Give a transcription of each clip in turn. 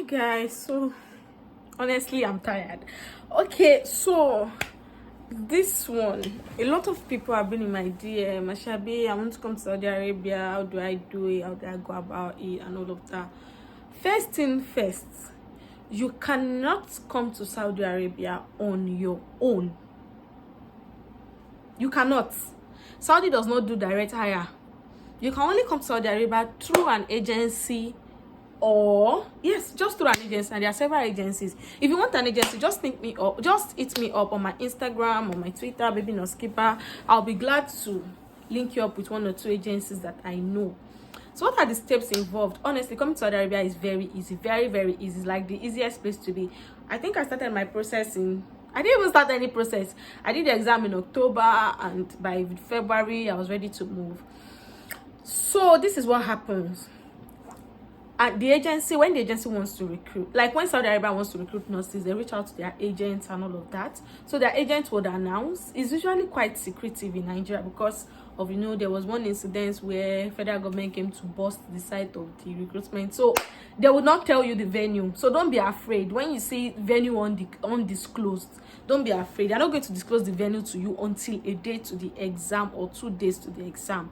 Guys, so honestly I'm tired. Okay, so this one, a lot of people have been in my DM. Ashabi, I want to come to Saudi Arabia. How do I do it? How do I go about it? And all of that. First thing first, you cannot come to Saudi Arabia on your own. You cannot. Saudi does not do direct hire. You can only come to Saudi Arabia through an agency, or yes, just through an agency. And there are several agencies. If you want an agency, just hit me up on my Instagram or my Twitter, baby no skipper. I'll be glad to link you up with one or two agencies that I know. So what are the steps involved? Honestly, coming to Saudi Arabia is very easy, very, very easy. It's like the easiest place to be. I think I started my process I didn't even start any process. I did the exam in October, and by February I was ready to move. So this is what happens. And the agency, when the agency wants to recruit, like when Saudi Arabia wants to recruit nurses, they reach out to their agents and all of that. So their agent would announce. It's usually quite secretive in Nigeria because of, there was one incident where federal government came to bust the site of the recruitment. So they would not tell you the venue. So don't be afraid. When you see venue undisclosed, don't be afraid. They're not going to disclose the venue to you until a day to the exam or 2 days to the exam.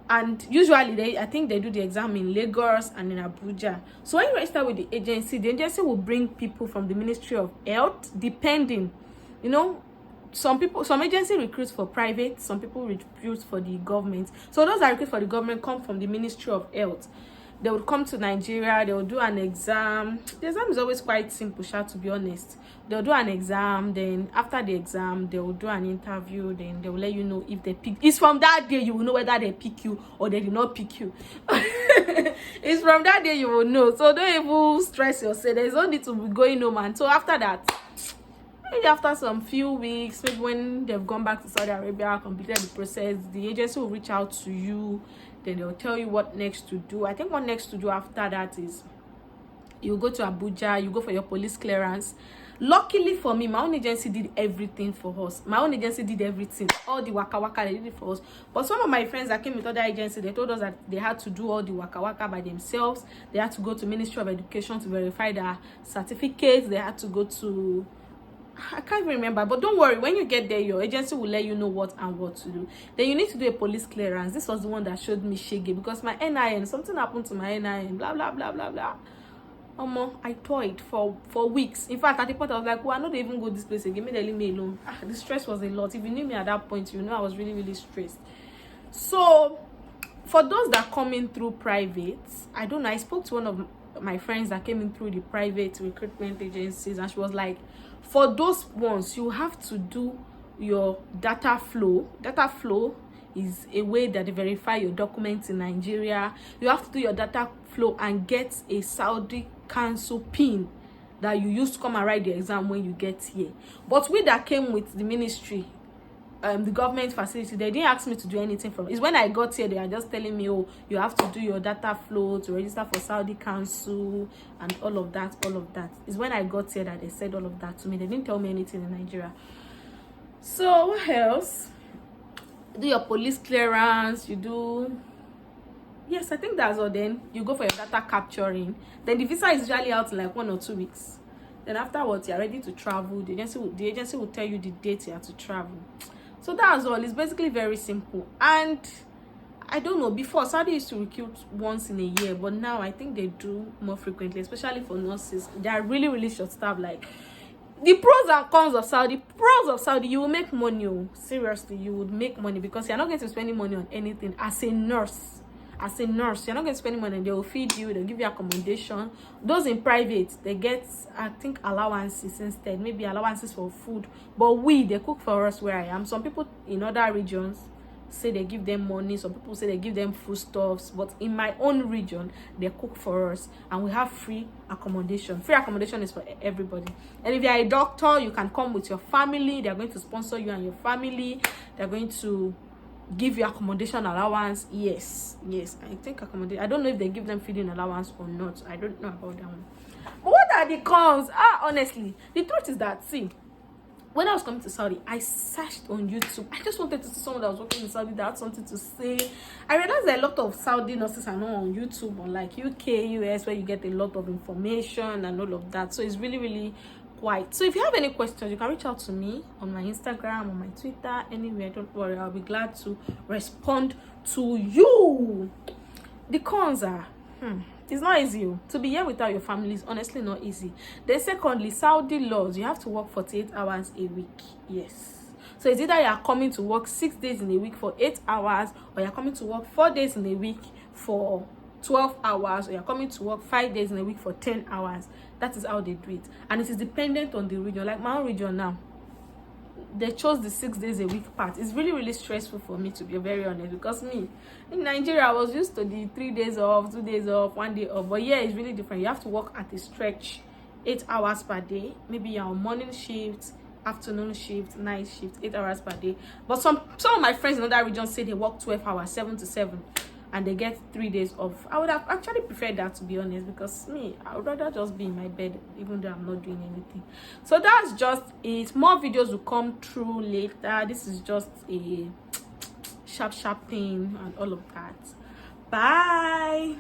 And usually I think they do the exam in Lagos and in Abuja. So when you register with the agency will bring people from the Ministry of Health, depending. Some agency recruits for private, some people recruit for the government. So those that recruit for the government come from the Ministry of Health. They would come to Nigeria, they will do an exam. The exam is always quite simple, to be honest. They'll do an exam, then after the exam, they will do an interview, then they will let you know if they pick. It's from that day you will know whether they pick you or they did not pick you. It's from that day you will know. So don't even stress yourself. There's no need to be going home. And so after that, maybe after some few weeks, maybe when they've gone back to Saudi Arabia, completed the process, the agency will reach out to you. Then they'll tell you what next to do. I think what next to do after that is you go to Abuja, you go for your police clearance. Luckily for me, my own agency did everything for us. My own agency did everything. All the waka waka, they did it for us. But some of my friends that came with other agencies, they told us that they had to do all the waka waka by themselves. They had to go to Ministry of Education to verify their certificates. They had to go to... I can't remember, but don't worry. When you get there, your agency will let you know what and what to do. Then you need to do a police clearance. This was the one that showed me shaggy because my NIN, something happened to my NIN, blah blah blah blah blah. I toyed for weeks. In fact, at the point I was like, well, I don't even go this place again. Maybe they leave me alone. The stress was a lot. If you knew me at that point, you know I was really, really stressed. So for those that come in through private, I don't know, I spoke to one of my friends that came in through the private recruitment agencies, and she was like, for those ones, you have to do your data flow. Data flow is a way that they verify your documents in Nigeria. You have to do your data flow and get a Saudi council pin that you use to come and write the exam when you get here. But we that came with the ministry, the government facility, they didn't ask me to do anything from it. It's when I got here, they are just telling me, oh, you have to do your data flow to register for Saudi council and all of that. It's when I got here that they said all of that to me. They didn't tell me anything in Nigeria. So what else? Do your police clearance, you do... Yes, I think that's all. Then you go for your data capturing. Then the visa is usually out in like 1 or 2 weeks. Then afterwards, you're ready to travel. The agency will tell you the date you have to travel. So that's all. It's basically very simple. And I don't know, before Saudi used to recruit once in a year, but now I think they do more frequently, especially for nurses. They are really, really short staff. Like the pros and cons of Saudi. You will make money. Oh. Seriously, you would make money because you're not going to spend money on anything as a nurse. You're not going to spend money. They will feed you, they'll give you accommodation. Those in private, they get, I think, allowances instead, maybe allowances for food. But they cook for us where I am. Some people in other regions say they give them money, some people say they give them foodstuffs, but in my own region, they cook for us and we have free accommodation. Free accommodation is for everybody. And if you're a doctor, you can come with your family. They're going to sponsor you and your family. They're going to give you accommodation allowance. Yes, I think accommodation. I don't know if they give them feeding allowance or not. I don't know about that one. But what are the cons? Honestly, the truth is that, see, when I was coming to Saudi, I searched on YouTube. I just wanted to see someone that was working in Saudi that had something to say. I realized that a lot of Saudi nurses are not on YouTube, on like UK, US, where you get a lot of information and all of that. So it's really, really quite. So if you have any questions, you can reach out to me on my Instagram, on my Twitter, anywhere. Don't worry, I'll be glad to respond to you. The cons are, it's not easy to be here without your family. Is honestly not easy. Then secondly, Saudi laws, you have to work 48 hours a week. Yes, so it's either you are coming to work 6 days in a week for 8 hours, or you're coming to work 4 days in a week for 12 hours, or you're coming to work 5 days in a week for 10 hours. That is how they do it, and it is dependent on the region. Like my own region now, they chose the 6 days a week part. It's really, really stressful for me, to be very honest, because me in Nigeria, I was used to the 3 days off, 2 days off, 1 day off. But yeah, it's really different. You have to work at a stretch 8 hours per day. Maybe you're on morning shift, afternoon shift, night shift, 8 hours per day. But some of my friends in other regions say they work 12 hours, 7 to 7, and they get 3 days off. I would have actually preferred that, to be honest, because me, I would rather just be in my bed, even though I'm not doing anything. So that's just it. More videos will come through later. This is just a sharp thing and all of that. Bye.